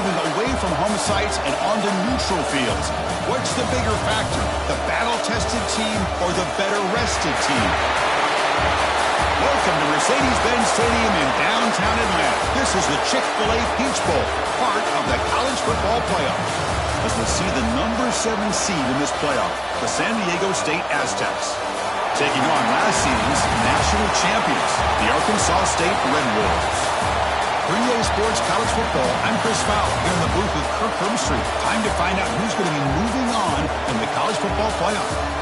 moving away from home sites and onto neutral fields. What's the bigger factor, the battle-tested team or the better-rested team? Welcome to Mercedes-Benz Stadium in downtown Atlanta. This is the Chick-fil-A Peach Bowl, part of the college football playoff. As we see the number 7 seed in this playoff, the San Diego State Aztecs, taking on last season's national champions, the Arkansas State Red Wolves. For EA Sports College Football, I'm Chris Fowler here in the booth with Kirk Herbstreit. Time to find out who's going to be moving on in the college football playoff.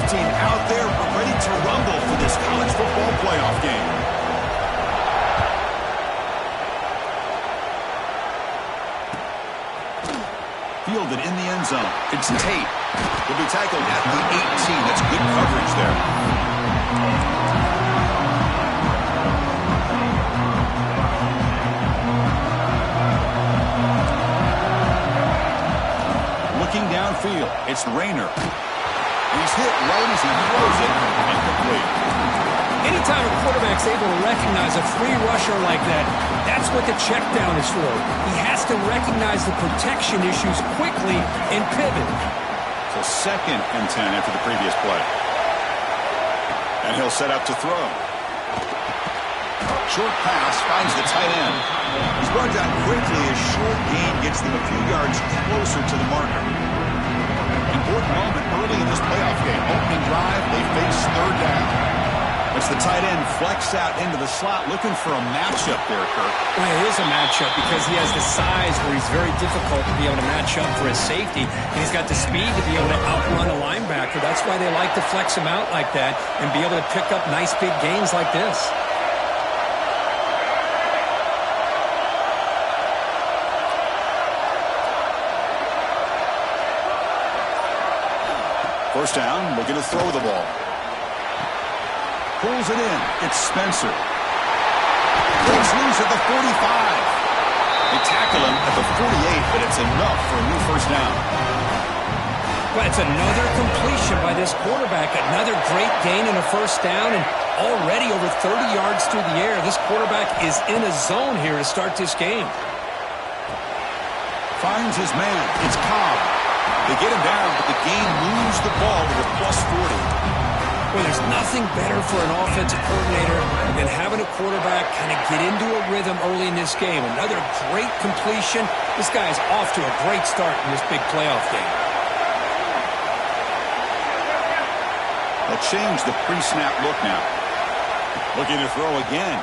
Team out there ready to rumble for this college football playoff game. Fielded in the end zone. It's Tate. He'll be tackled at the 18. That's good coverage there. Looking downfield, it's Rayner. He's hit right as he throws it, incomplete. Anytime a quarterback's able to recognize a free rusher like that, that's what the check down is for. He has to recognize the protection issues quickly and pivot. So 2nd and 10 after the previous play. And he'll set up to throw. Short pass finds the tight end. He's brought down quickly as short gain gets them a few yards closer to the marker. Important moment early in this playoff game. Opening drive, they face 3rd down. It's the tight end flexed out into the slot, looking for a matchup there, Kirk. Well, it is a matchup because he has the size where he's very difficult to be able to match up for his safety, and he's got the speed to be able to outrun a linebacker. That's why they like to flex him out like that and be able to pick up nice big gains like this. First down, looking to throw the ball. Pulls it in. It's Spencer. Breaks loose at the 45. They tackle him at the 48, but it's enough for a new first down. Well, it's another completion by this quarterback. Another great gain in a first down, and already over 30 yards through the air. This quarterback is in a zone here to start this game. Finds his man. It's Cobb. They get him down, but the game moves the ball to the plus 40. Well, there's nothing better for an offensive coordinator than having a quarterback kind of get into a rhythm early in this game. Another great completion. This guy is off to a great start in this big playoff game. They'll change the pre-snap look now. Looking to throw again.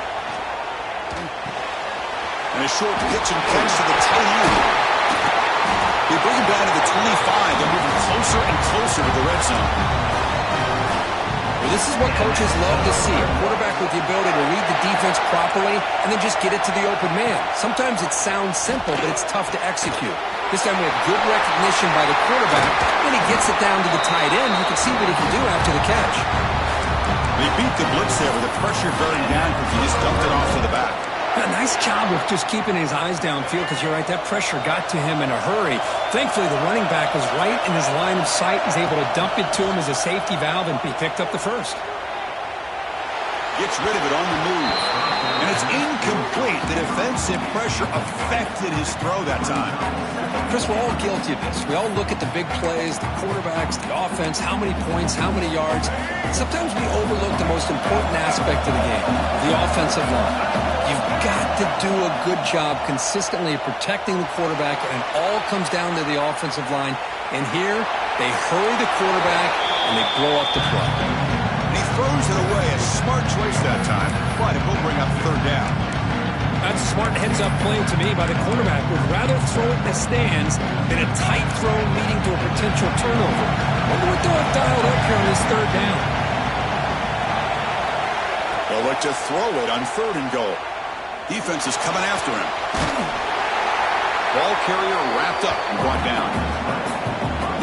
And a short pitch and catch to the tight end. They bring him down to the 25. They're moving closer and closer to the red zone. Well, this is what coaches love to see. A quarterback with the ability to read the defense properly and then just get it to the open man. Sometimes it sounds simple, but it's tough to execute. This time we have good recognition by the quarterback. When he gets it down to the tight end, you can see what he can do after the catch. They beat the blitz there with the pressure bearing down because he just dumped it off to the back. A nice job of just keeping his eyes downfield because you're right, that pressure got to him in a hurry. Thankfully, the running back was right in his line of sight. He's able to dump it to him as a safety valve, and he picked up the first. Gets rid of it on the move. And it's incomplete. The defensive pressure affected his throw that time. Chris, we're all guilty of this. We all look at the big plays, the quarterbacks, the offense, how many points, how many yards. Sometimes we overlook the most important aspect of the game, the offensive line. You've got to do a good job consistently protecting the quarterback, and it all comes down to the offensive line. And here, they hurry the quarterback, and they blow up the play. And he throws it away. A smart choice that time, but it will bring up 3rd down. That's a smart heads-up play to me by the quarterback. Would rather throw it in the stands than a tight throw leading to a potential turnover. Wonder what they'll have dialed up here on this 3rd down. They'll look to throw it on 3rd and goal. Defense is coming after him. Ball carrier wrapped up and brought down.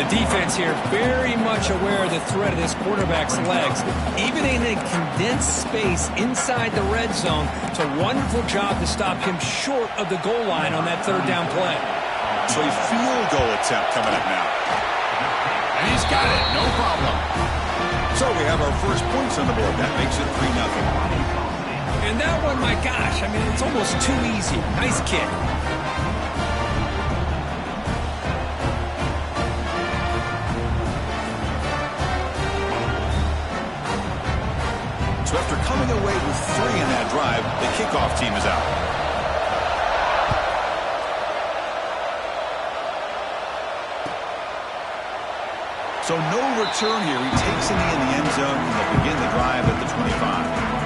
The defense here very much aware of the threat of this quarterback's legs. Even in a condensed space inside the red zone, it's a wonderful job to stop him short of the goal line on that third down play. So a field goal attempt coming up now. And he's got it, no problem. So we have our first points on the board. That makes it 3-0. And that one, my gosh, I mean, it's almost too easy. Nice kick. So after coming away with 3 in that drive, the kickoff team is out. So no return here. He takes it in the end zone, and they'll begin the drive at the 25.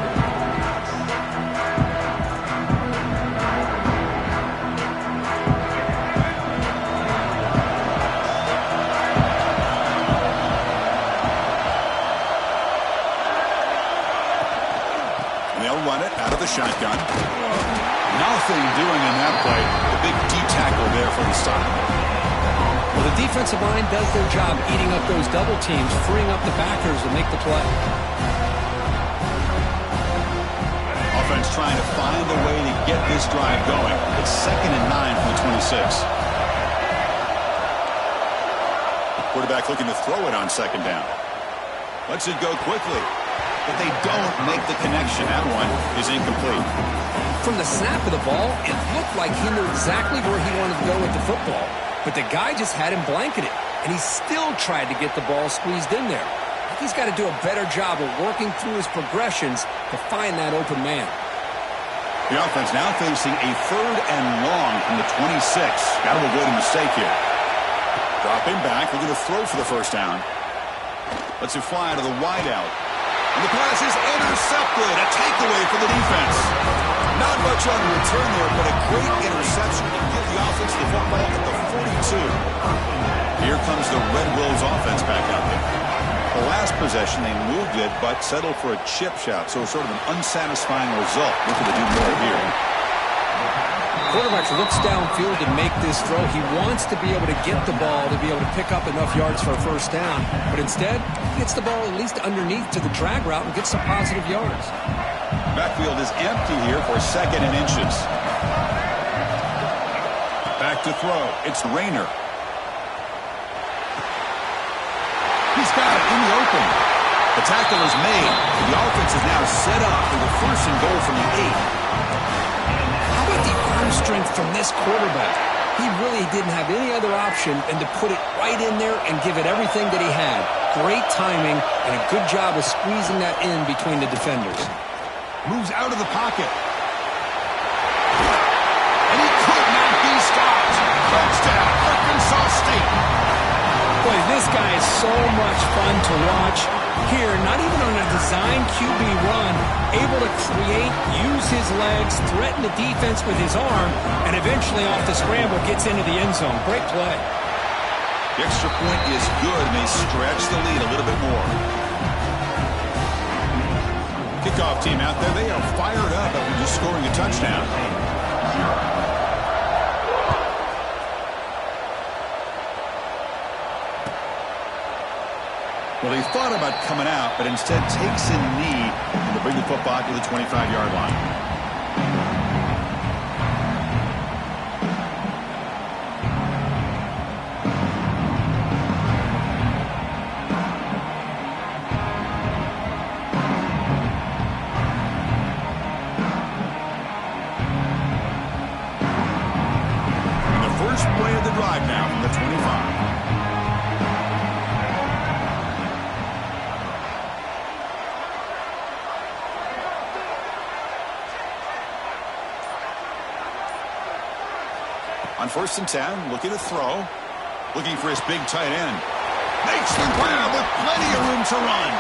Run it out of the shotgun. Nothing doing in that play. The big D tackle there for the stop. Well, the defensive line does their job eating up those double teams, freeing up the backers to make the play. Offense trying to find a way to get this drive going. It's 2nd and 9 from the 26. Quarterback looking to throw it on 2nd down. Lets it go quickly. But they don't make the connection. That one is incomplete. From the snap of the ball, it looked like he knew exactly where he wanted to go with the football. But the guy just had him blanketed, and he still tried to get the ball squeezed in there. I think he's got to do a better job of working through his progressions to find that open man. The offense now facing a 3rd and long from the 26. Got to avoid a mistake here. Dropping back, looking to throw for the first down. Lets it fly to the wideout. And the pass is intercepted. A takeaway for the defense. Not much on the return there, but a great interception to give the offense the football at the 42. Here comes the Red Wolves offense back out there. The last possession, they moved it, but settled for a chip shot. So sort of an unsatisfying result. Looking to do more here. Quarterback looks downfield to make this throw. He wants to be able to get the ball to be able to pick up enough yards for a first down. But instead, he gets the ball at least underneath to the drag route and gets some positive yards. Backfield is empty here for 2nd and inches. Back to throw. It's Rayner. He's got it in the open. The tackle is made. The offense is now set up for the 1st and goal from the 8. How about the arm strength from this quarterback? He really didn't have any other option than to put it right in there and give it everything that he had. Great timing and a good job of squeezing that in between the defenders. Moves out of the pocket. And he could not be stopped. Touchdown, Arkansas State. Boy, this guy is so much fun to watch. Here, not even on a design QB run, able to create, use his legs, threaten the defense with his arm, and eventually off the scramble gets into the end zone. Great play. The extra point is good, and they stretch the lead a little bit more. Kickoff team out there, they are fired up after just scoring a touchdown. Well, he thought about coming out, but instead takes a knee to bring the football to the 25-yard line. And the first play of the drive now from the 25. On 1st and 10, looking to throw. Looking for his big tight end. Makes the grab with plenty of room to run.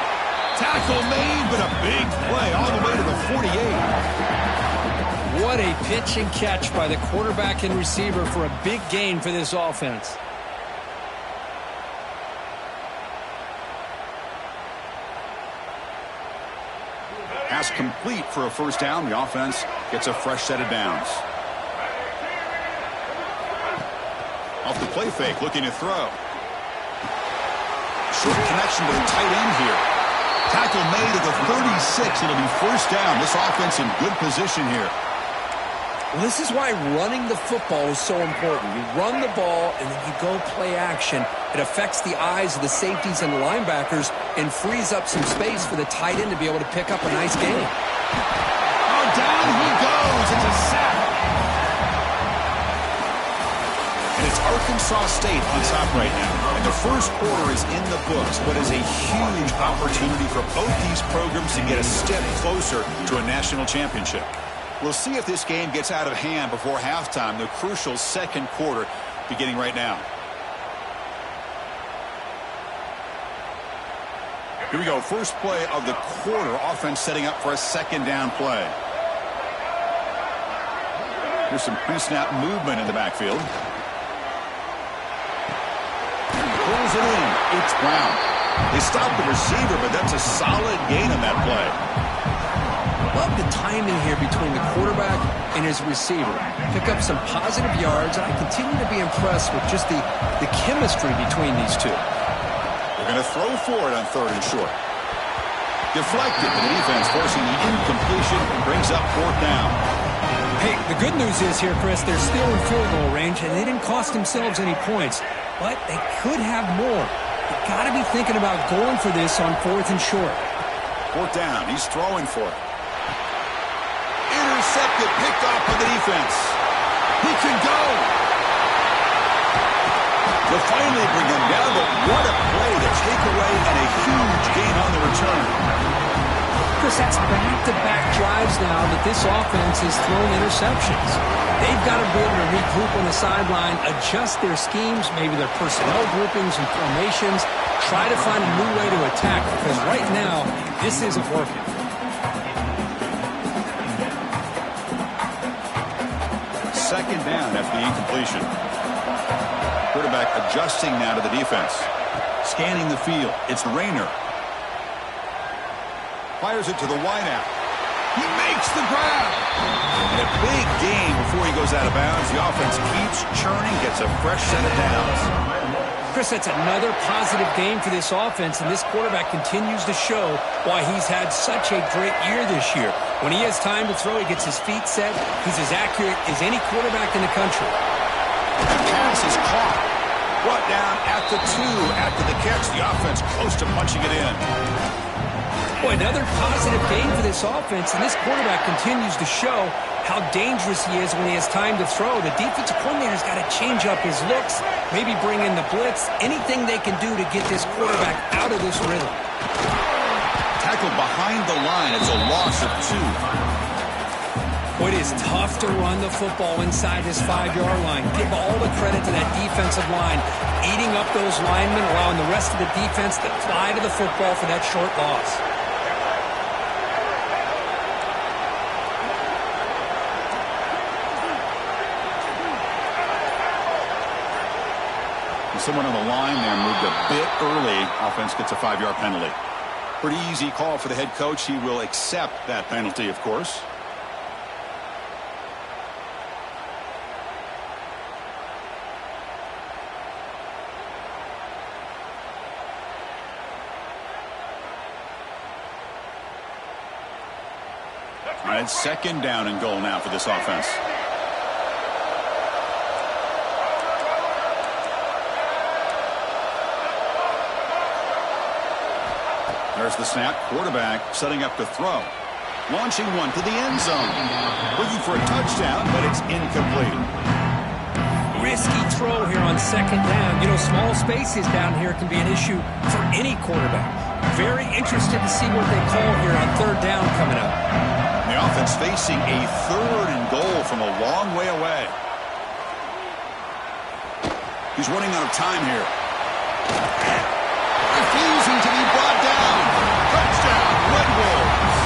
Tackle made, but a big play all the way to the 48. What a pitch and catch by the quarterback and receiver for a big gain for this offense. Pass complete for a first down. The offense gets a fresh set of downs. Off the play fake, looking to throw. short connection to the tight end here. Tackle made at the 36. It'll be first down. This offense in good position here. Well, this is why running the football is so important. You run the ball, and then you go play action. It affects the eyes of the safeties and the linebackers and frees up some space for the tight end to be able to pick up a nice gain. Oh, down he goes. It's a sack. And it's Arkansas State on top right now. And the first quarter is in the books, but is a huge opportunity for both these programs to get a step closer to a national championship. We'll see if this game gets out of hand before halftime, the crucial second quarter beginning right now. Here we go. First play of the quarter. Offense setting up for a second down play. Here's some pre-snap movement in the backfield. Pulls it in. It's Brown. They stopped the receiver, but that's a solid gain on that play. Love the timing here between the quarterback and his receiver. Pick up some positive yards, and I continue to be impressed with just the chemistry between these two. They're going to throw for it on third and short. Deflected, but the defense forcing the incompletion brings up fourth down. Hey, the good news is here, Chris, they're still in field goal range, and they didn't cost themselves any points, but they could have more. You've got to be thinking about going for this on fourth and short. Fourth down, he's throwing for it. Intercepted, picked off by the defense. He can go. They'll finally bring him down, but what a play, the takeaway, and a huge gain on the return. Chris, that's back-to-back drives now that this offense has thrown interceptions. They've got to be able to regroup on the sideline, adjust their schemes, maybe their personnel groupings and formations, try to find a new way to attack, because right now, this isn't working. Second down after the incompletion. Quarterback adjusting now to the defense. Scanning the field. It's Rayner. Fires it to the wideout. He makes the grab. And a big gain before he goes out of bounds. The offense keeps churning, gets a fresh set of downs. Chris, that's another positive game for this offense, and this quarterback continues to show why he's had such a great year this year. When he has time to throw, he gets his feet set. He's as accurate as any quarterback in the country. The pass is caught. Brought down at the 2 after the catch. The offense close to punching it in. Boy, another positive game for this offense, and this quarterback continues to show how dangerous he is when he has time to throw. The defensive coordinator's got to change up his looks, maybe bring in the blitz, anything they can do to get this quarterback out of this rhythm. Tackled behind the line. It's a loss of 2. Boy, it is tough to run the football inside this 5-yard line. Give all the credit to that defensive line, eating up those linemen, allowing the rest of the defense to fly to the football for that short loss. Someone on the line there moved a bit early. Offense gets a 5-yard penalty. Pretty easy call for the head coach. He will accept that penalty, of course. All right, second down and goal now for this offense. There's the snap. Quarterback setting up to throw. Launching one to the end zone. Looking for a touchdown, but it's incomplete. Risky throw here on second down. You know, small spaces down here can be an issue for any quarterback. Very interested to see what they call here on third down coming up. The offense facing a third and goal from a long way away. He's running out of time here. Refusing to be brought down. Touchdown, Red Wolves.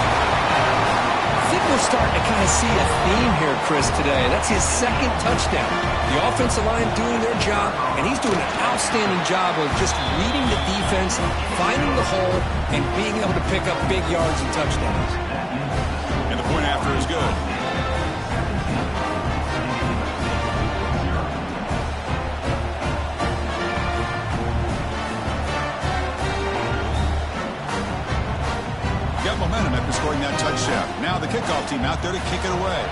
I think we're starting to kind of see a theme here, Chris, today. That's his second touchdown. The offensive line doing their job, and he's doing an outstanding job of just reading the defense, finding the hole, and being able to pick up big yards and touchdowns. And the point after is good. momentum after scoring that touchdown. Now the kickoff team out there to kick it away.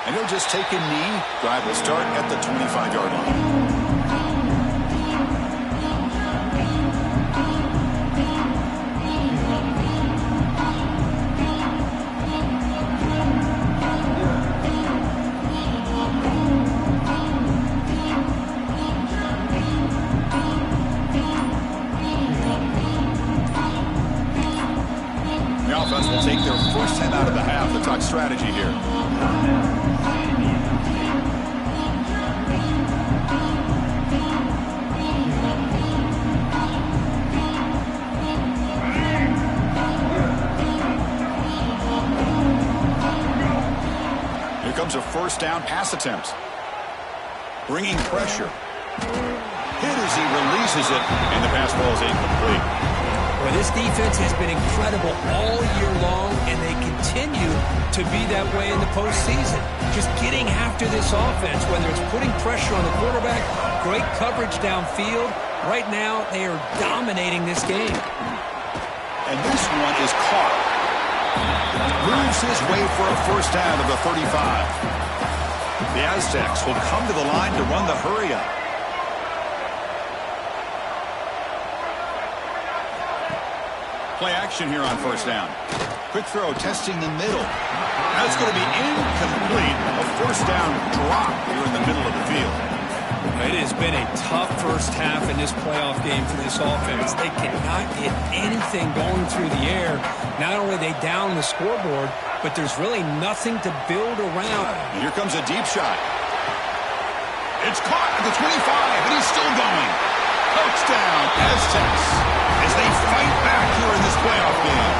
And he'll just take a knee. Drive will start at the 25-yard line. The offense will take their first 10 out of the half. The talk strategy here. Here comes a first down pass attempt. Bringing pressure. Hit as he releases it, and the pass ball is incomplete. Well, this defense has been incredible all year long, and they continue to be that way in the postseason. Just getting after this offense, whether it's putting pressure on the quarterback, great coverage downfield. Right now, they are dominating this game. And this one is caught. Moves his way for a first down of the 35. The Aztecs will come to the line to run the hurry-up. Play action here on first down. Quick throw testing the middle. That's going to be incomplete. A first down drop here in the middle of the field. It has been a tough first half in this playoff game for this offense. They cannot get anything going through the air. Not only are they down the scoreboard, but there's really nothing to build around. And here comes a deep shot. It's caught at the 25, and he's still going. Touchdown, Aztecs, as they fight back here in this playoff game.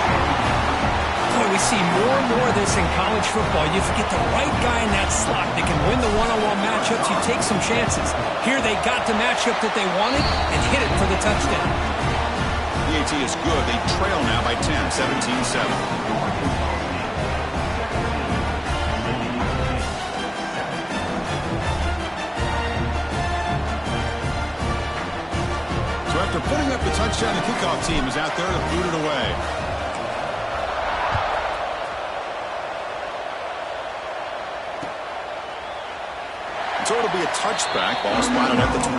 Boy, we see more and more of this in college football. You get the right guy in that slot that can win the one-on-one matchups. You take some chances. Here they got the matchup that they wanted and hit it for the touchdown. BTA is good. They trail now by 10, 17-7. After putting up the touchdown, the kickoff team is out there to boot it away. So it'll be a touchback. Ball spotted at the 25.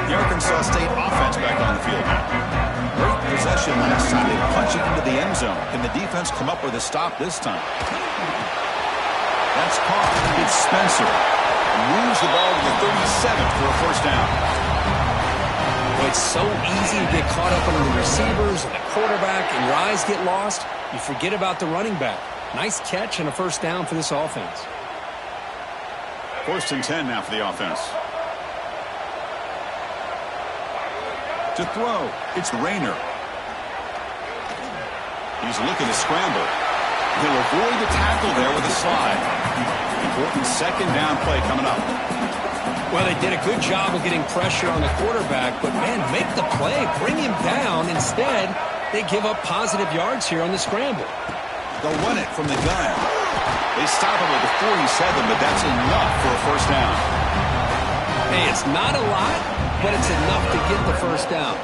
The Arkansas State offense back on the field now. Great possession last time. They punch it into the end zone. Can the defense come up with a stop this time? That's caught. It's Spencer. Moves the ball to the 37 for a first down. Well, it's so easy to get caught up under the receivers and the quarterback, and your eyes get lost. You forget about the running back. Nice catch and a first down for this offense. First and 10 now for the offense. To throw, it's Rayner. He's looking to scramble. He'll avoid the tackle there with a slide. Important second down play coming up. Well, they did a good job of getting pressure on the quarterback, but, man, make the play. Bring him down. Instead, they give up positive yards here on the scramble. They'll run it from the gun. They stop him at the 47, but that's enough for a first down. Hey, it's not a lot, but it's enough to get the first down.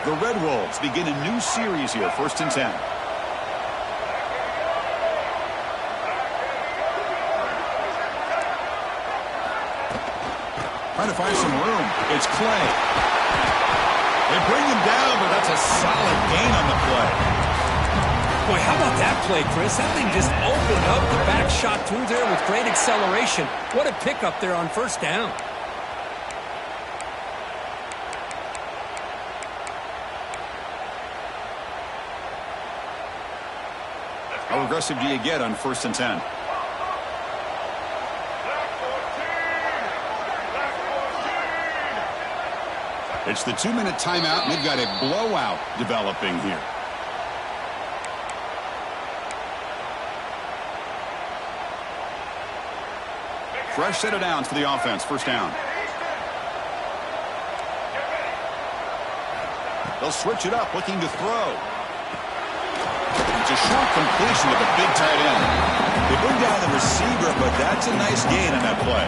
The Red Wolves begin a new series here, first and 10. Trying to find some room. It's Clay. They bring him down, but that's a solid gain on the play. Boy, how about that play, Chris? That thing just opened up. The back shot through there with great acceleration. What a pickup there on first down. How aggressive do you get on first and 10? It's the 2-minute timeout, and they've got a blowout developing here. Fresh set of downs for the offense. First down. They'll switch it up, looking to throw. It's a short completion to the big tight end. They bring down the receiver, but that's a nice gain on that play.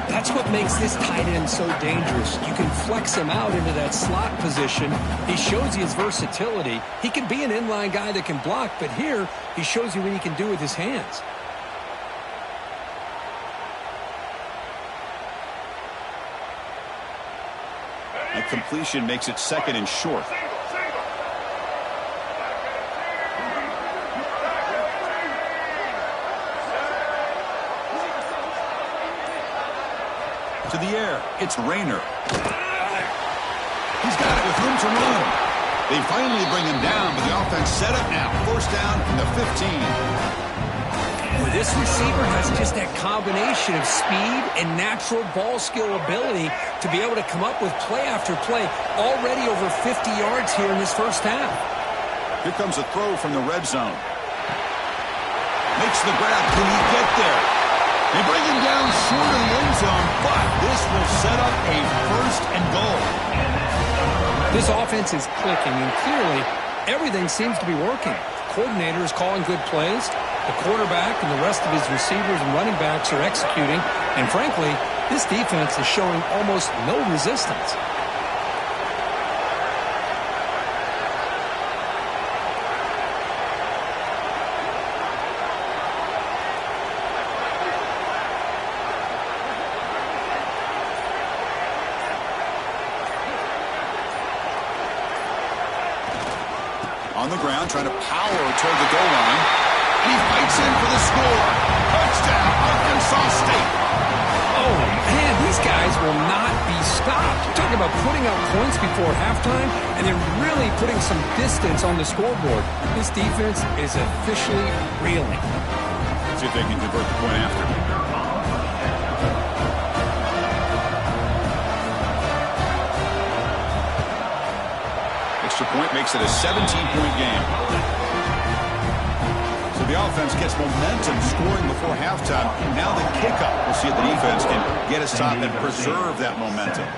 That's what makes this tight end so dangerous. You can flex him out into that slot position. He shows you his versatility. He can be an inline guy that can block, but here he shows you what he can do with his hands. And completion makes it second and short. To the air, it's Rayner. He's got it with room to run. They finally bring him down, but the offense set up now. First down from the 15. Well, this receiver has just that combination of speed and natural ball skill ability to be able to come up with play after play. Already over 50 yards here in this first half. Here comes a throw from the red zone. Makes the grab. Can he get there? They bring him down short of the end zone, but this will set up a first and goal. This offense is clicking, and clearly everything seems to be working. The coordinator is calling good plays. The quarterback and the rest of his receivers and running backs are executing. And frankly, this defense is showing almost no resistance. On the ground, trying to power toward the goal line. And he fights in for the score. Touchdown, Arkansas State. Oh, man, these guys will not be stopped. You're talking about putting up points before halftime and then really putting some distance on the scoreboard. This defense is officially reeling. See if they can convert the point after. Extra point makes it a 17-point game. So the offense gets momentum scoring before halftime. Now the kickoff. We'll see if the defense can get a stop and preserve that momentum.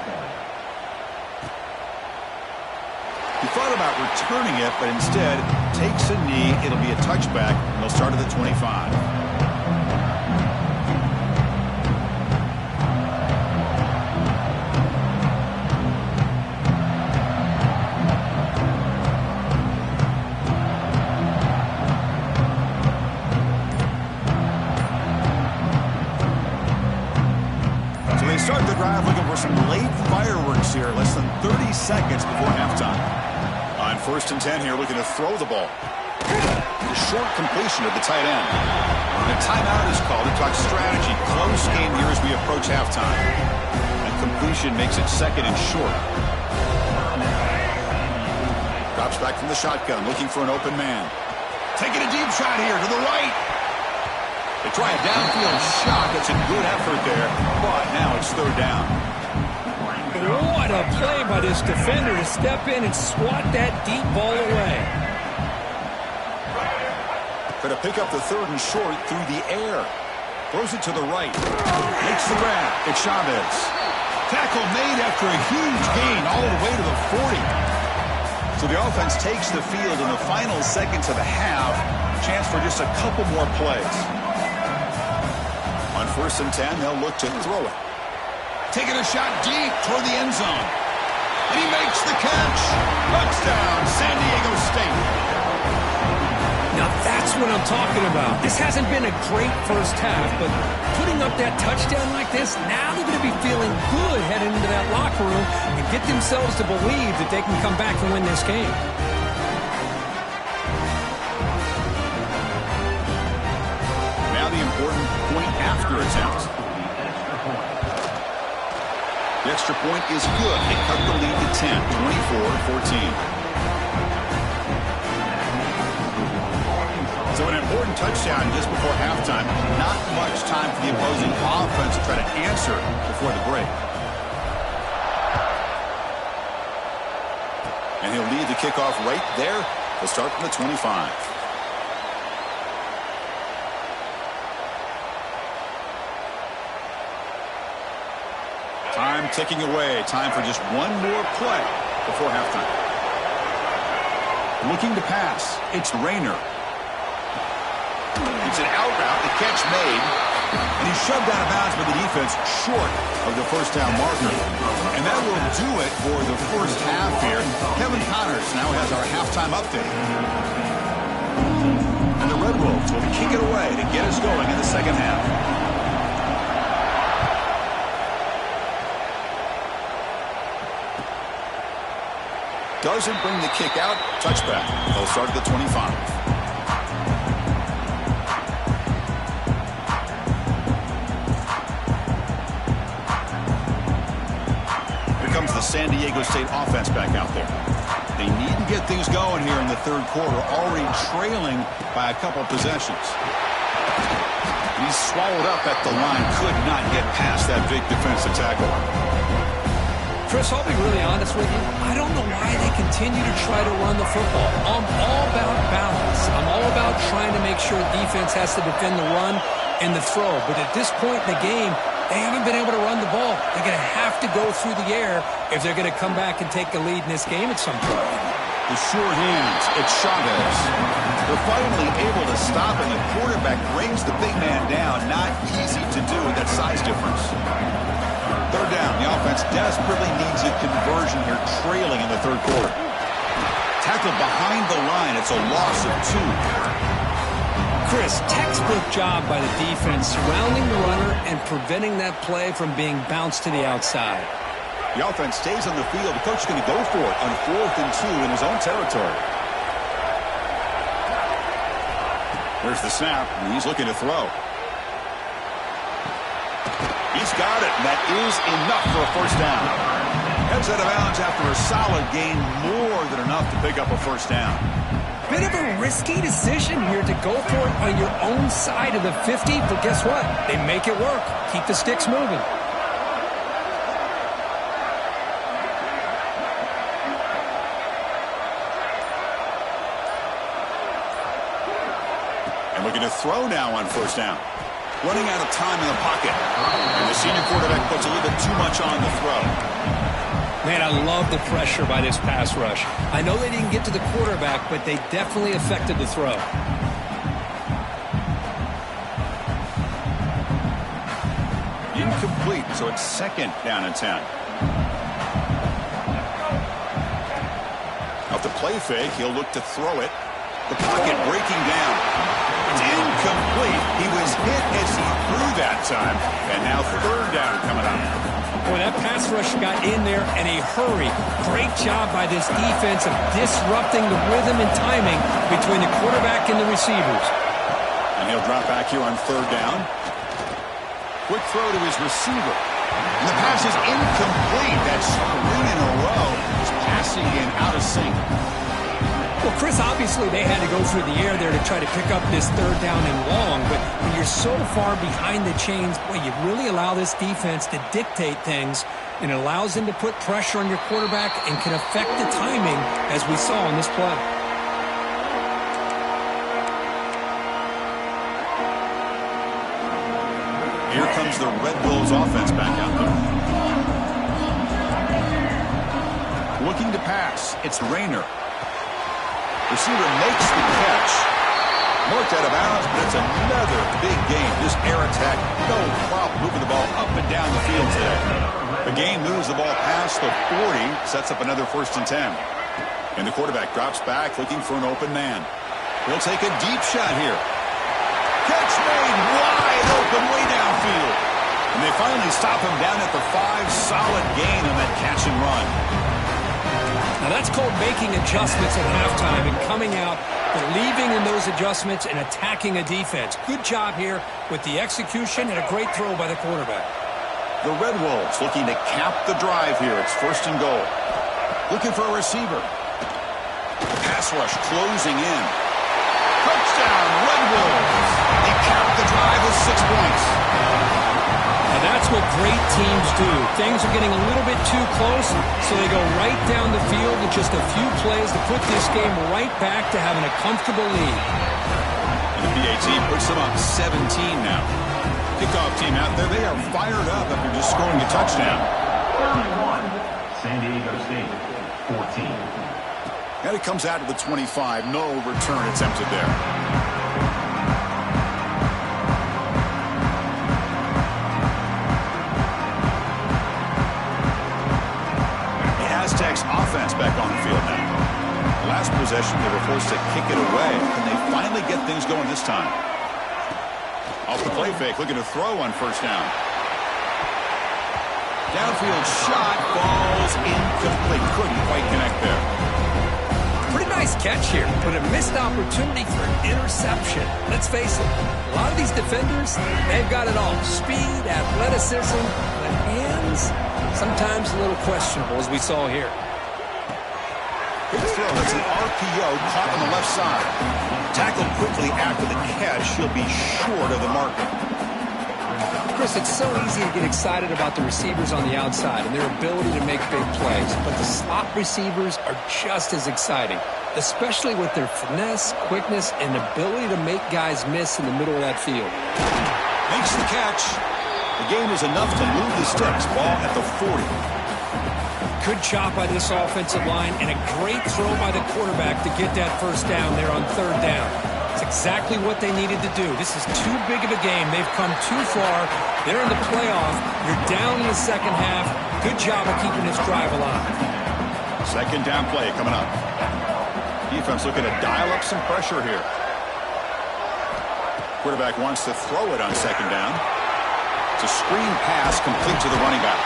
He thought about returning it, but instead takes a knee. It'll be a touchback, and they'll start at the 25. Start the drive looking for some late fireworks here, less than 30 seconds before halftime. On 1st and 10 here, looking to throw the ball. The short completion of the tight end. The timeout is called to talk strategy. Close game here as we approach halftime. And completion makes it second and short. Drops back from the shotgun, looking for an open man. Taking a deep shot here to the right. They try a downfield shot. That's a good effort there, but now it's third down. What a play by this defender to step in and swat that deep ball away. Going to pick up the third and short through the air. Throws it to the right. Makes the grab. It's Chavez. Tackle made after a huge gain all the way to the 40. So the offense takes the field in the final seconds of the half. Chance for just a couple more plays. On 1st and 10, they'll look to throw it. Taking a shot deep toward the end zone. And he makes the catch. Touchdown, San Diego State. Now that's what I'm talking about. This hasn't been a great first half, but putting up that touchdown like this, now they're going to be feeling good heading into that locker room and get themselves to believe that they can come back and win this game. The important point after attempt. The extra point is good. They cut the lead to 10, 24-14. So an important touchdown just before halftime. Not much time for the opposing offense to try to answer before the break. And he'll lead the kickoff right there. They'll start from the 25. Time ticking away. Time for just one more play. before halftime. Looking to pass. It's Rayner. It's an out route. The catch made. And he's shoved out of bounds by the defense short of the first down marker. And that will do it for the first half here. Kevin Connors now has our halftime update. And the Red Wolves will kick it away to get us going in the second half. Doesn't bring the kick out. Touchback. They'll start at the 25. The San Diego State offense back out there. They need to get things going here in the third quarter, already trailing by a couple possessions. He's swallowed up at the line, could not get past that big defensive tackle. Chris, I'll be really honest with you. I don't know why they continue to try to run the football. I'm all about balance. I'm all about trying to make sure defense has to defend the run and the throw. But at this point in the game, they haven't been able to run the ball. They're going to have to go through the air if they're going to come back and take the lead in this game at some point. The short hands, it's Chavez. They're finally able to stop, and the quarterback brings the big man down. Not easy to do with that size difference. Third down, the offense desperately needs a conversion here, trailing in the third quarter. Tackled behind the line, it's a loss of 2. Chris, textbook job by the defense surrounding the runner and preventing that play from being bounced to the outside. The offense stays on the field. The coach is going to go for it on 4th and 2 in his own territory. There's the snap, and he's looking to throw. He's got it, and that is enough for a first down. Heads out of bounds after a solid gain, more than enough to pick up a first down. Bit of a risky decision here to go for it on your own side of the 50, but guess what? They make it work. Keep the sticks moving. And looking to throw now on first down. Running out of time in the pocket. And the senior quarterback puts a little bit too much on the throw. Man, I love the pressure by this pass rush. I know they didn't get to the quarterback, but they definitely affected the throw. Incomplete, so it's second down and 10. Off the play fake, he'll look to throw it. The pocket breaking down. It's incomplete. He was hit as he threw that time. And now third down coming up. Boy, that pass rush got in there in a hurry. Great job by this defense of disrupting the rhythm and timing between the quarterback and the receivers. And he'll drop back here on third down. Quick throw to his receiver. And the pass is incomplete. That's 3 in a row. He's passing in out of sync. Well, Chris, obviously they had to go through the air there to try to pick up this third down and long, but when you're so far behind the chains, boy, you really allow this defense to dictate things, and it allows them to put pressure on your quarterback and can affect the timing, as we saw on this play. Here comes the Red Bulls offense back out there. Looking to pass, it's Rayner. Receiver makes the catch. Marked out of bounds, but it's another big game. This air attack, no problem moving the ball up and down the field today. The game moves the ball past the 40, sets up another 1st and 10. And the quarterback drops back, looking for an open man. He'll take a deep shot here. Catch made wide open way downfield. And they finally stop him down at the 5. Solid gain on that catch and run. Now that's called making adjustments at halftime and coming out, believing in those adjustments and attacking a defense. Good job here with the execution and a great throw by the quarterback. The Red Wolves looking to cap the drive here. It's 1st and goal. Looking for a receiver. Pass rush closing in. Touchdown, Red Wolves. They cap the drive with 6 points. And that's what great teams do. Things are getting a little bit too close, so they go right down the field with just a few plays to put this game right back to having a comfortable lead. And the BTA puts them up 17 now. Kickoff team out there, they are fired up after just scoring a touchdown. Down and 1, San Diego State. 14. And it comes out to the 25. No return attempted there. The Aztecs offense back on the field now. Last possession, they were forced to kick it away. Can they finally get things going this time? Off the play fake, looking to throw on first down. Downfield shot falls incomplete. Couldn't quite connect there. Pretty nice catch here, but a missed opportunity for an interception. Let's face it, a lot of these defenders, they've got it all. Speed, athleticism, but hands, sometimes a little questionable, as we saw here. Big throw. It's an RPO caught on the left side. Tackled quickly after the catch. He'll be short of the marker. Chris, it's so easy to get excited about the receivers on the outside and their ability to make big plays, but the slot receivers are just as exciting, especially with their finesse, quickness, and ability to make guys miss in the middle of that field. Makes the catch. The game is enough to move the sticks. Ball at the 40. Good job by this offensive line and a great throw by the quarterback to get that first down there on third down. It's exactly what they needed to do. This is too big of a game. They've come too far. They're in the playoff. You're down in the second half. Good job of keeping this drive alive. Second down play coming up. Defense looking to dial up some pressure here. Quarterback wants to throw it on second down. It's a screen pass complete to the running back.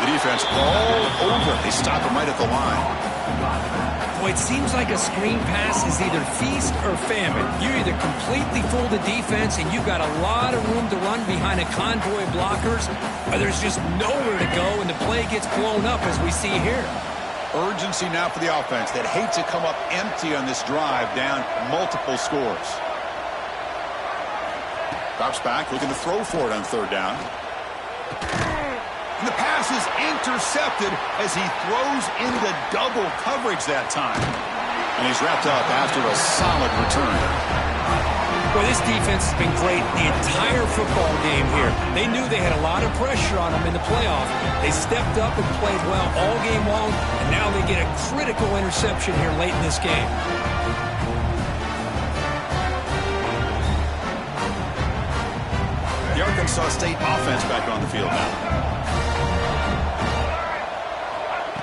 The defense all over. They stop him right at the line. Boy, it seems like a screen pass is either feast or famine. You either completely fool the defense and you've got a lot of room to run behind a convoy of blockers, or there's just nowhere to go and the play gets blown up as we see here. Urgency now for the offense. They'd hate to come up empty on this drive, down multiple scores. Drops back, looking to throw for it on third down. And the pass is intercepted as he throws into double coverage that time. And he's wrapped up after a solid return. Well, this defense has been great the entire football game here. They knew they had a lot of pressure on them in the playoff. They stepped up and played well all game long, and now they get a critical interception here late in this game. The Arkansas State offense back on the field now.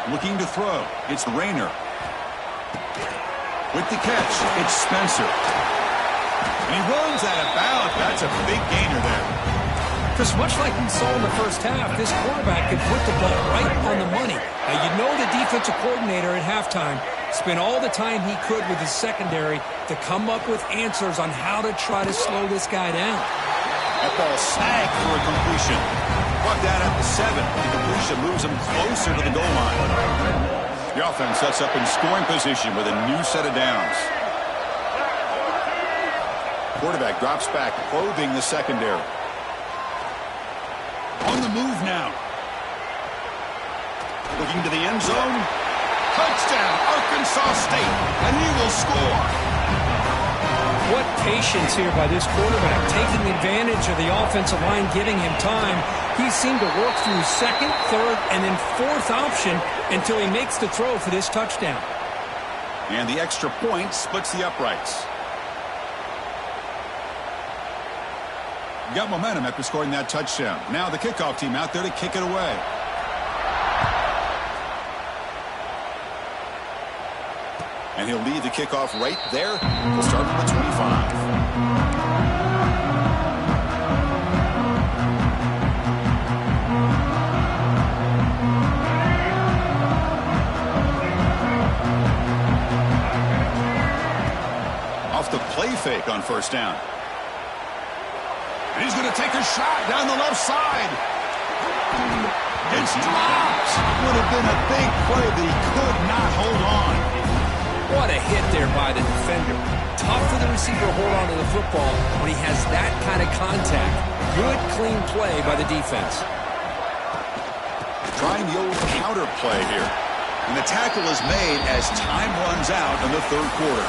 Looking to throw. It's Rayner. With the catch, it's Spencer. And he runs out of bounds. That's a big gainer there. Chris, much like we saw in the first half, this quarterback could put the ball right on the money. Now, you know the defensive coordinator at halftime spent all the time he could with his secondary to come up with answers on how to try to slow this guy down. That ball snagged for a completion. Brought down at the 7. The completion moves him closer to the goal line. The offense sets up in scoring position with a new set of downs. Quarterback drops back, probing the secondary. On the move now. Looking to the end zone. Touchdown, Arkansas State, and he will score. What patience here by this quarterback, taking advantage of the offensive line, giving him time. He seemed to work through second, third, and then fourth option until he makes the throw for this touchdown. And the extra point splits the uprights. Got momentum after scoring that touchdown. Now the kickoff team out there to kick it away. And he'll lead the kickoff right there. We'll start from the 25. Off the play fake on first down. And he's going to take a shot down the left side. It's dropped. Would have been a big play, but he could not hold on. What a hit there by the defender. Tough for the receiver to hold on to the football when he has that kind of contact. Good, clean play by the defense. Trying the old counter play here. And the tackle is made as time runs out in the third quarter.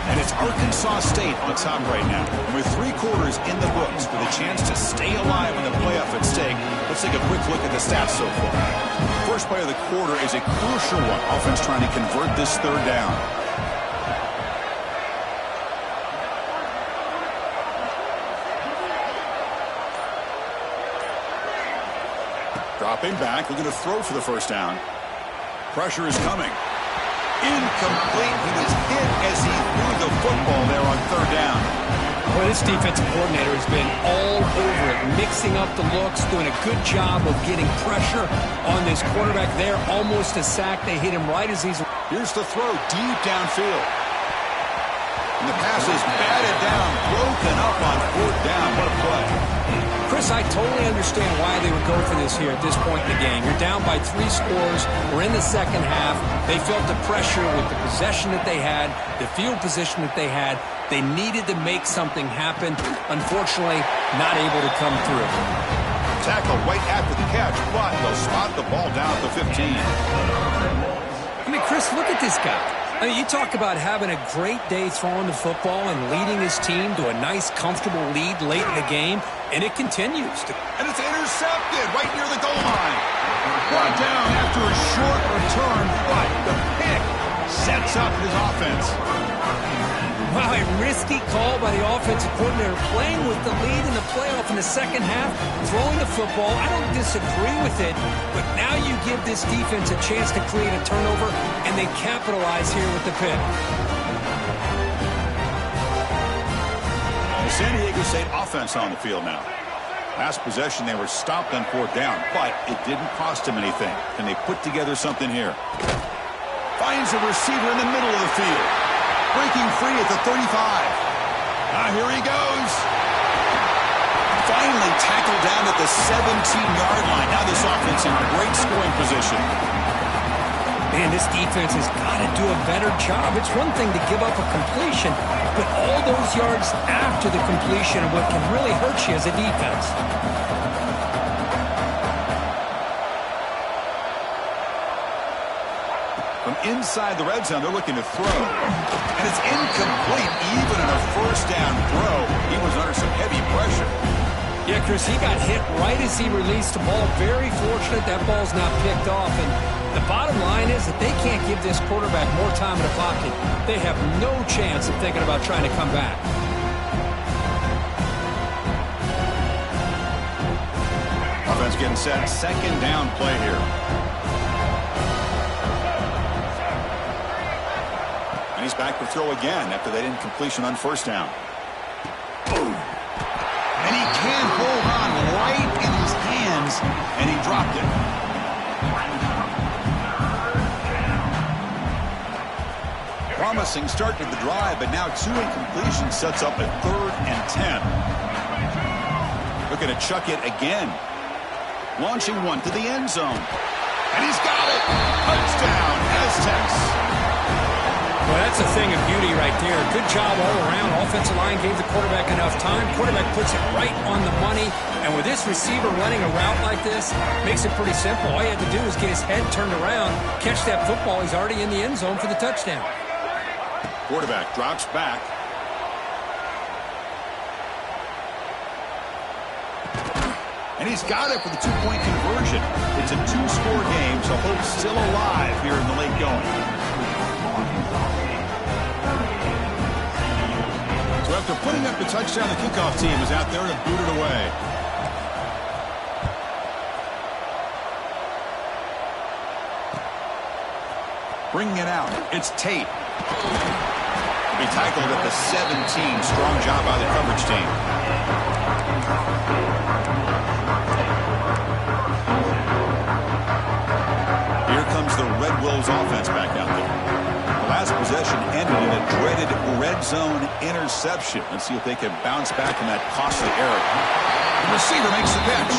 And it's Arkansas State on top right now. And with 3 quarters in the books with a chance to stay alive in the playoff at stake, let's take a quick look at the stats so far. First play of the quarter is a crucial one. Offense trying to convert this 3rd down. Dropping back, looking to throw for the 1st down. Pressure is coming. Incomplete. He was hit as he threw the football there on 3rd down. Well, this defensive coordinator has been all over it, mixing up the looks, doing a good job of getting pressure on this quarterback there. Almost a sack. They hit him right as he's... Here's the throw deep downfield. And the pass is batted down, broken up on 4th down. What a play. Chris, I totally understand why they would go for this here at this point in the game. You're down by 3 scores. We're in the 2nd half. They felt the pressure with the possession that they had, the field position that they had. They needed to make something happen. Unfortunately, not able to come through. Tackle right after the catch, but they'll spot the ball down at the 15. I mean, Chris, look at this guy. I mean, you talk about having a great day throwing the football and leading his team to a nice, comfortable lead late in the game, and it continues. And it's intercepted right near the goal line. Brought down after a short return, but the pick sets up his offense. Wow, a risky call by the offensive coordinator, playing with the lead in the playoff in the 2nd half, throwing the football. I don't disagree with it, but now you give this defense a chance to create a turnover, and they capitalize here with the pick. The San Diego State offense on the field now. Last possession, they were stopped on 4th down, but it didn't cost them anything. And they put together something here. Finds a receiver in the middle of the field. Breaking free at the 35. Here he goes. Finally tackled down at the 17-yard line. Now this offense in great scoring position. Man, this defense has got to do a better job. It's one thing to give up a completion, but all those yards after the completion are what can really hurt you as a defense. From inside the red zone, they're looking to throw. And it's incomplete. Even in a 1st down throw, he was under some heavy pressure. Yeah, Chris, he got hit right as he released the ball. Very fortunate that ball's not picked off. And the bottom line is that they can't give this quarterback more time in the pocket. They have no chance of thinking about trying to come back. Offense getting set. 2nd down play here. And he's back to throw again after that incompletion on 1st down. Boom. And he can't hold on right in his hands, and he dropped it. Promising start to the drive, but now 2 incompletions sets up a 3rd and 10. Looking to chuck it again. Launching one to the end zone. And he's got it. Touchdown, Aztecs. Well, that's a thing of beauty right there. Good job all around. Offensive line gave the quarterback enough time. Quarterback puts it right on the money. And with this receiver running a route like this, makes it pretty simple. All you have to do is get his head turned around, catch that football. He's already in the end zone for the touchdown. Quarterback drops back. And he's got it for the 2-point conversion. It's a 2-score game, so hope's still alive here in the late going. So after putting up the touchdown, the kickoff team is out there to boot it away. Bringing it out, it's Tate. He'll be tackled at the 17. Strong job by the coverage team. Here comes the Red Wolves offense back out there. The last possession ended in a dreaded red zone interception. Let's see if they can bounce back from that costly error. The receiver makes the catch.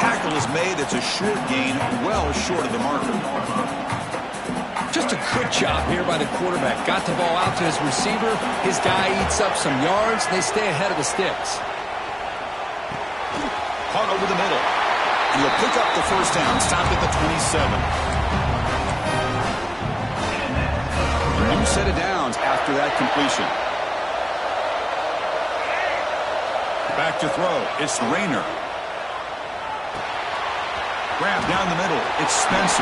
Tackle is made. It's a short gain, well short of the marker. Just a good job here by the quarterback. Got the ball out to his receiver. His guy eats up some yards. They stay ahead of the sticks. Caught over the middle. And he'll pick up the 1st down. Stopped at the 27. set of downs after that completion. Back to throw. It's Rayner. Grab down the middle. It's Spencer.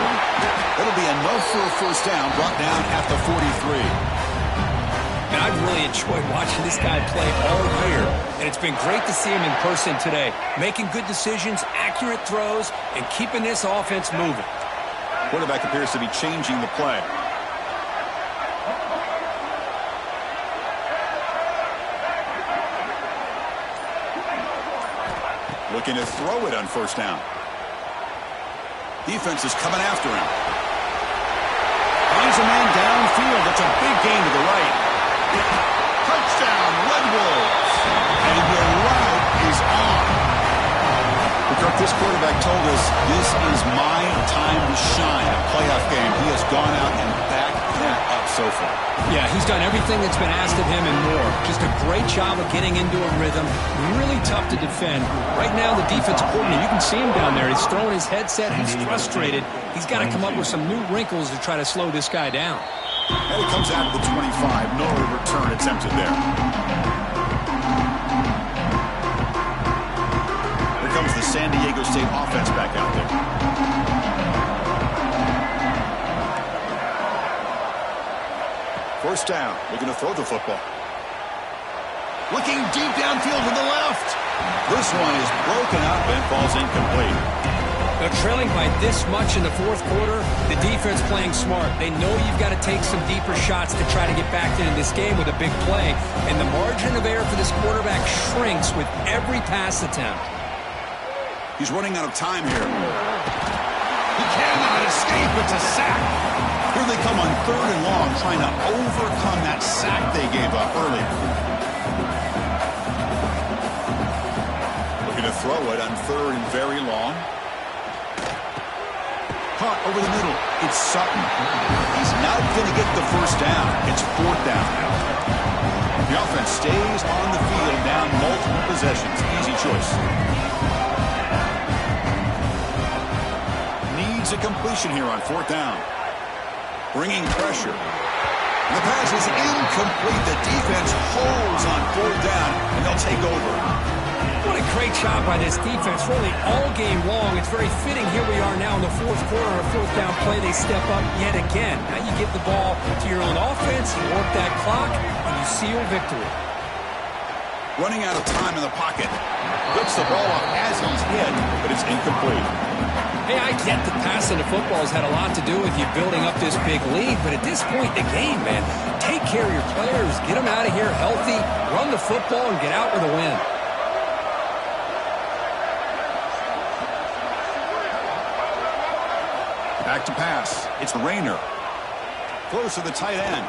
It'll be enough for a first down, brought down at the 43. And I've really enjoyed watching this guy play all year, and it's been great to see him in person today, making good decisions, accurate throws, and keeping this offense moving. Quarterback appears to be changing the play. Looking to throw it on first down. Defense is coming after him. Finds a man downfield. That's a big gain to the right. Touchdown, Red Wolves. And the route is on. Kirk, this quarterback told us this is my time to shine. A playoff game. He has gone out and backed that up so far. Yeah, he's done everything that's been asked of him and more. Just a great job of getting into a rhythm. Really tough to defend. Right now, the defensive coordinator, you can see him down there. He's throwing his headset. He's frustrated. He's got to come up with some new wrinkles to try to slow this guy down. And he comes out of the 25. No return attempted there. Here comes the San Diego State offense back out there. First down, looking to throw the football. Looking deep downfield to the left. This one is broken up and falls incomplete. Now, trailing by this much in the fourth quarter, the defense playing smart. They know you've got to take some deeper shots to try to get back into this game with a big play. And the margin of error for this quarterback shrinks with every pass attempt. He's running out of time here. He cannot escape. It's a sack. Here they come on third and long, trying to overcome that sack they gave up earlier. Looking to throw it on third and very long. Caught over the middle. It's Sutton. He's not going to get the first down. It's fourth down now. The offense stays on the field, down multiple possessions. Easy choice. Needs a completion here on fourth down. Bringing pressure. The pass is incomplete. The defense holds on fourth down, and they'll take over. What a great job by this defense, really all game long. It's very fitting. Here we are now in the fourth quarter, a fourth down play. They step up yet again. Now you give the ball to your own offense, you work that clock, and you seal victory. Running out of time in the pocket. Puts the ball up as he's hit, but it's incomplete. Hey, I get that passing the football has had a lot to do with you building up this big lead, but at this point in the game, man, take care of your players, get them out of here healthy, run the football, and get out with a win. Back to pass. It's Rayner. Close to the tight end.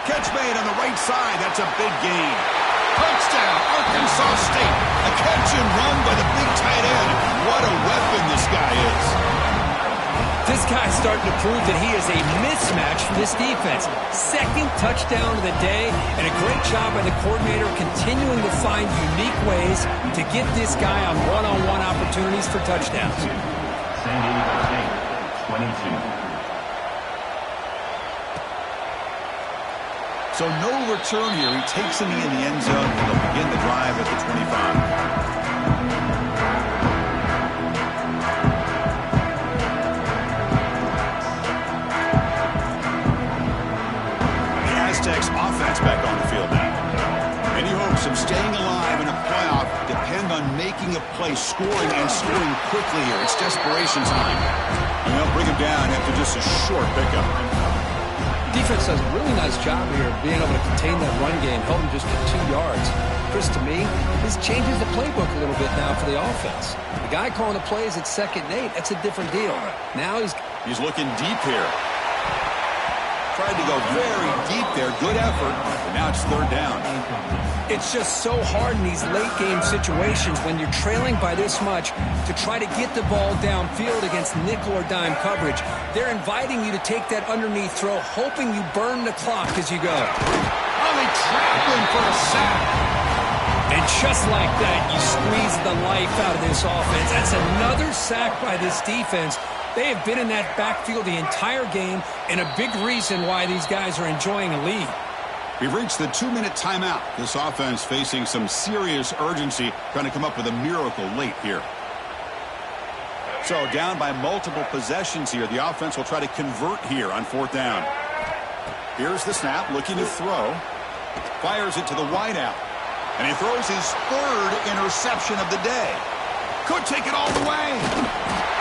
Catch made on the right side. That's a big gain. Touchdown, Arkansas State. A catch and run by the big tight end. What a weapon this guy is. This guy's starting to prove that he is a mismatch for this defense. Second touchdown of the day, and a great job by the coordinator continuing to find unique ways to get this guy on one-on-one opportunities for touchdowns. San Diego State, 22. So no return here. He takes him in the end zone, and they'll begin the drive at the 25. The Aztecs offense back on the field now. Any hopes of staying alive in a playoff depend on making a play, scoring, and scoring quickly here. It's desperation time. And they'll bring him down after just a short pickup. Defense does a really nice job here of being able to contain that run game, held him just to 2 yards. Chris, to me, this changes the playbook a little bit now for the offense. The guy calling the plays at 2nd and 8, that's a different deal. Now he's looking deep here. Tried to go very deep there. Good effort. But now it's third down. It's just so hard in these late game situations when you're trailing by this much to try to get the ball downfield against nickel or dime coverage. They're inviting you to take that underneath throw, hoping you burn the clock as you go. Oh, they trap him for a sack. And just like that, you squeeze the life out of this offense. That's another sack by this defense. They have been in that backfield the entire game, and a big reason why these guys are enjoying a lead. We've reached the 2-minute timeout. This offense facing some serious urgency, trying to come up with a miracle late here. So down by multiple possessions here. The offense will try to convert here on 4th down. Here's the snap, looking to throw. Fires it to the wideout. And he throws his 3rd interception of the day. Could take it all the way.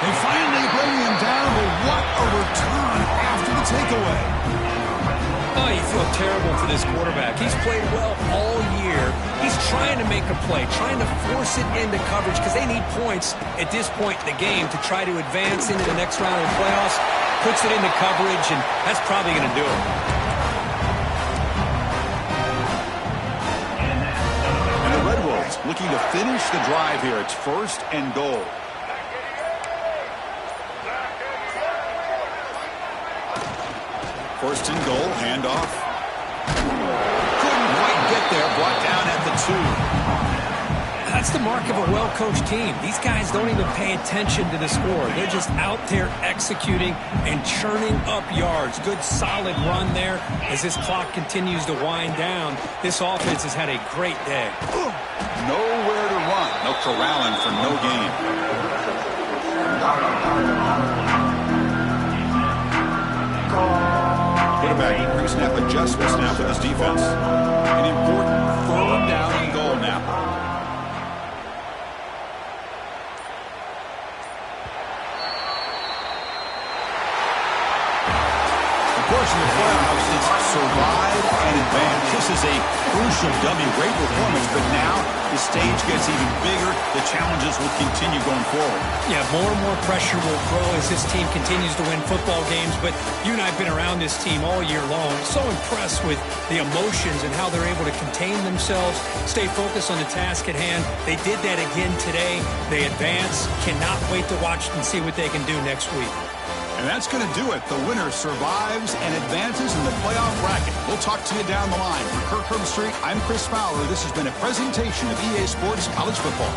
They finally bring him down, but what a return after the takeaway. Oh, you feel terrible for this quarterback. He's played well all year. He's trying to make a play, trying to force it into coverage because they need points at this point in the game to try to advance into the next round of the playoffs. Puts it into coverage, and that's probably going to do it. And the Red Wolves looking to finish the drive here. It's 1st and goal. First and goal, handoff. Couldn't quite get there, brought down at the 2. That's the mark of a well-coached team. These guys don't even pay attention to the score. They're just out there executing and churning up yards. Good, solid run there as this clock continues to wind down. This offense has had a great day. Nowhere to run. No corralling for no gain. Quarterback pre-snap adjustments now for this defense. An important 3rd down and goal now. Of course, in the playoffs, it's survive and advance. This is a crucial W. Great performance, but now the stage gets even bigger. The challenges will continue going forward. Yeah, more and more pressure will grow as this team continues to win football games, but you and I have been around this team all year long. So impressed with the emotions and how they're able to contain themselves, stay focused on the task at hand. They did that again today. They advance. Cannot wait to watch and see what they can do next week. And that's going to do it. The winner survives and advances in the playoff bracket. We'll talk to you down the line. For Kirk Herbstreit, I'm Chris Fowler. This has been a presentation of EA Sports College Football.